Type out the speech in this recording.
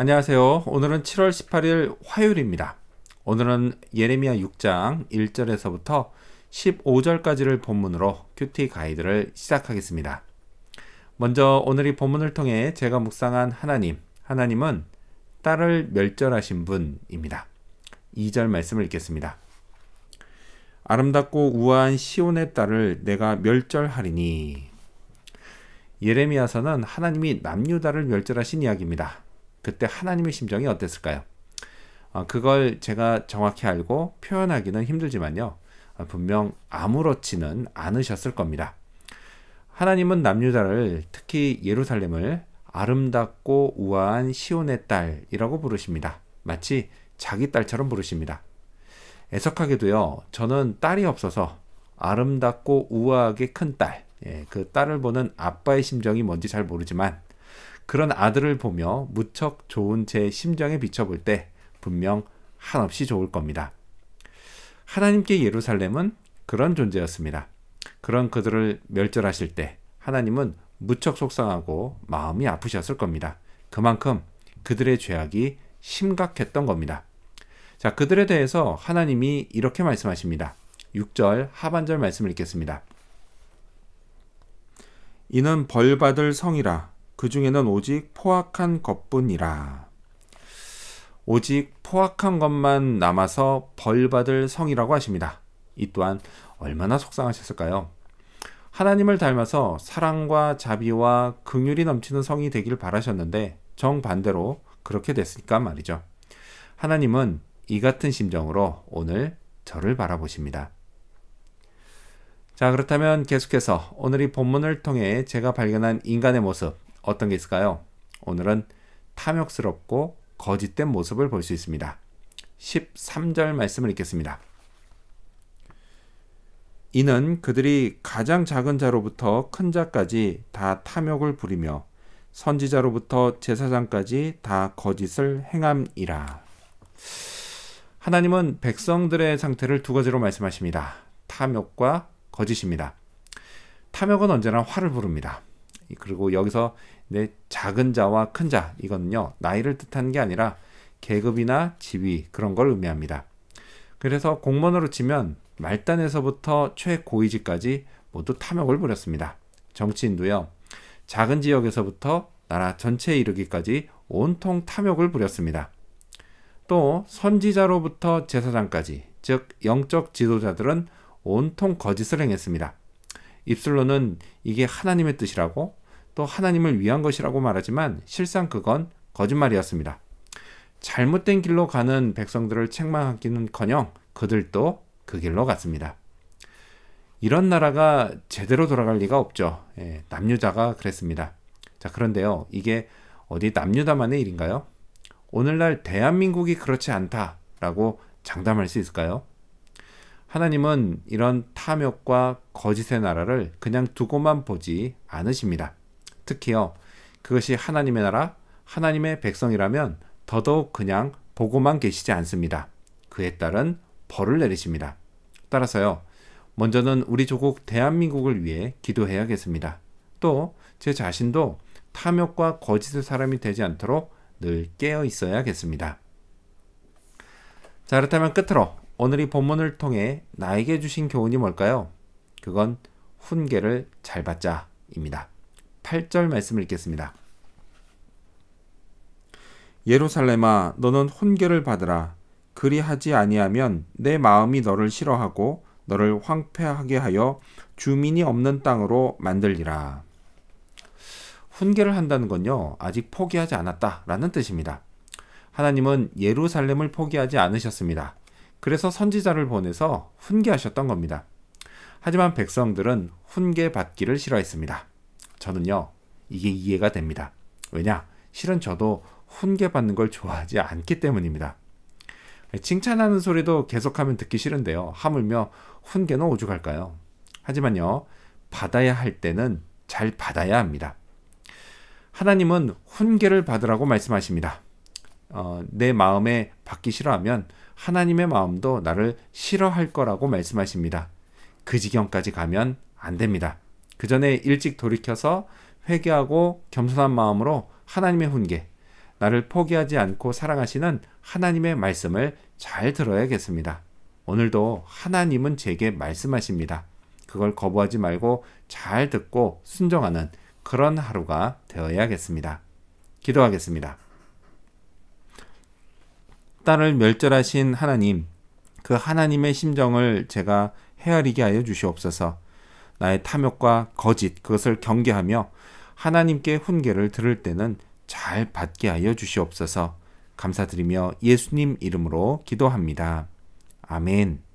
안녕하세요. 오늘은 7월 18일 화요일입니다. 오늘은 예레미야 6장 1절에서부터 15절까지를 본문으로 큐티 가이드를 시작하겠습니다. 먼저 오늘 이 본문을 통해 제가 묵상한 하나님은 딸을 멸절하신 분입니다. 2절 말씀을 읽겠습니다. 아름답고 우아한 시온의 딸을 내가 멸절하리니. 예레미야서는 하나님이 남유다를 멸절하신 이야기입니다. 그때 하나님의 심정이 어땠을까요? 그걸 제가 정확히 알고 표현하기는 힘들지만요. 분명 아무렇지는 않으셨을 겁니다. 하나님은 남유다를, 특히 예루살렘을 아름답고 우아한 시온의 딸이라고 부르십니다. 마치 자기 딸처럼 부르십니다. 애석하게도요, 저는 딸이 없어서 아름답고 우아하게 큰 딸, 그 딸을 보는 아빠의 심정이 뭔지 잘 모르지만 그런 아들을 보며 무척 좋은 제 심정에 비춰볼 때 분명 한없이 좋을 겁니다. 하나님께 예루살렘은 그런 존재였습니다. 그런 그들을 멸절하실 때 하나님은 무척 속상하고 마음이 아프셨을 겁니다. 그만큼 그들의 죄악이 심각했던 겁니다. 자, 그들에 대해서 하나님이 이렇게 말씀하십니다. 6절 하반절 말씀을 읽겠습니다. 이는 벌받을 성이라. 그 중에는 오직 포악한 것뿐이라. 오직 포악한 것만 남아서 벌받을 성이라고 하십니다. 이 또한 얼마나 속상하셨을까요? 하나님을 닮아서 사랑과 자비와 긍휼이 넘치는 성이 되길 바라셨는데 정반대로 그렇게 됐으니까 말이죠. 하나님은 이 같은 심정으로 오늘 저를 바라보십니다. 자, 그렇다면 계속해서 오늘 이 본문을 통해 제가 발견한 인간의 모습, 어떤 게 있을까요? 오늘은 탐욕스럽고 거짓된 모습을 볼 수 있습니다. 13절 말씀을 읽겠습니다. 이는 그들이 가장 작은 자로부터 큰 자까지 다 탐욕을 부리며 선지자로부터 제사장까지 다 거짓을 행함이라. 하나님은 백성들의 상태를 두 가지로 말씀하십니다. 탐욕과 거짓입니다. 탐욕은 언제나 화를 부릅니다. 그리고 여기서 작은 자와 큰 자, 이거는요, 나이를 뜻하는 게 아니라 계급이나 지위, 그런 걸 의미합니다. 그래서 공무원으로 치면 말단에서부터 최고위직까지 모두 탐욕을 부렸습니다. 정치인도요, 작은 지역에서부터 나라 전체에 이르기까지 온통 탐욕을 부렸습니다. 또 선지자로부터 제사장까지, 즉 영적 지도자들은 온통 거짓을 행했습니다. 입술로는 이게 하나님의 뜻이라고, 또 하나님을 위한 것이라고 말하지만 실상 그건 거짓말이었습니다. 잘못된 길로 가는 백성들을 책망하기는커녕 그들도 그 길로 갔습니다. 이런 나라가 제대로 돌아갈 리가 없죠. 남유다가 그랬습니다. 자, 그런데요, 이게 어디 남유다만의 일인가요? 오늘날 대한민국이 그렇지 않다라고 장담할 수 있을까요? 하나님은 이런 탐욕과 거짓의 나라를 그냥 두고만 보지 않으십니다. 특히요, 그것이 하나님의 나라, 하나님의 백성이라면 더더욱 그냥 보고만 계시지 않습니다. 그에 따른 벌을 내리십니다. 따라서요, 먼저는 우리 조국 대한민국을 위해 기도해야겠습니다. 또 제 자신도 탐욕과 거짓의 사람이 되지 않도록 늘 깨어 있어야겠습니다. 자, 그렇다면 끝으로 오늘 이 본문을 통해 나에게 주신 교훈이 뭘까요? 그건 훈계를 잘 받자입니다. 8절 말씀을 읽겠습니다. 예루살렘아, 너는 훈계를 받으라. 그리하지 아니하면 내 마음이 너를 싫어하고 너를 황폐하게 하여 주민이 없는 땅으로 만들리라. 훈계를 한다는 건요, 아직 포기하지 않았다라는 뜻입니다. 하나님은 예루살렘을 포기하지 않으셨습니다. 그래서 선지자를 보내서 훈계하셨던 겁니다. 하지만 백성들은 훈계 받기를 싫어했습니다. 저는요, 이게 이해가 됩니다. 왜냐? 실은 저도 훈계 받는 걸 좋아하지 않기 때문입니다. 칭찬하는 소리도 계속하면 듣기 싫은데요. 하물며 훈계는 오죽할까요? 하지만요, 받아야 할 때는 잘 받아야 합니다. 하나님은 훈계를 받으라고 말씀하십니다. 내 마음에 받기 싫어하면 하나님의 마음도 나를 싫어할 거라고 말씀하십니다. 그 지경까지 가면 안 됩니다. 그 전에 일찍 돌이켜서 회개하고 겸손한 마음으로 하나님의 훈계, 나를 포기하지 않고 사랑하시는 하나님의 말씀을 잘 들어야겠습니다. 오늘도 하나님은 제게 말씀하십니다. 그걸 거부하지 말고 잘 듣고 순종하는 그런 하루가 되어야겠습니다. 기도하겠습니다. 딸을 멸절하신 하나님, 그 하나님의 심정을 제가 헤아리게 하여 주시옵소서. 나의 탐욕과 거짓, 그것을 경계하며 하나님께 훈계를 들을 때는 잘 받게 하여 주시옵소서. 감사드리며 예수님 이름으로 기도합니다. 아멘.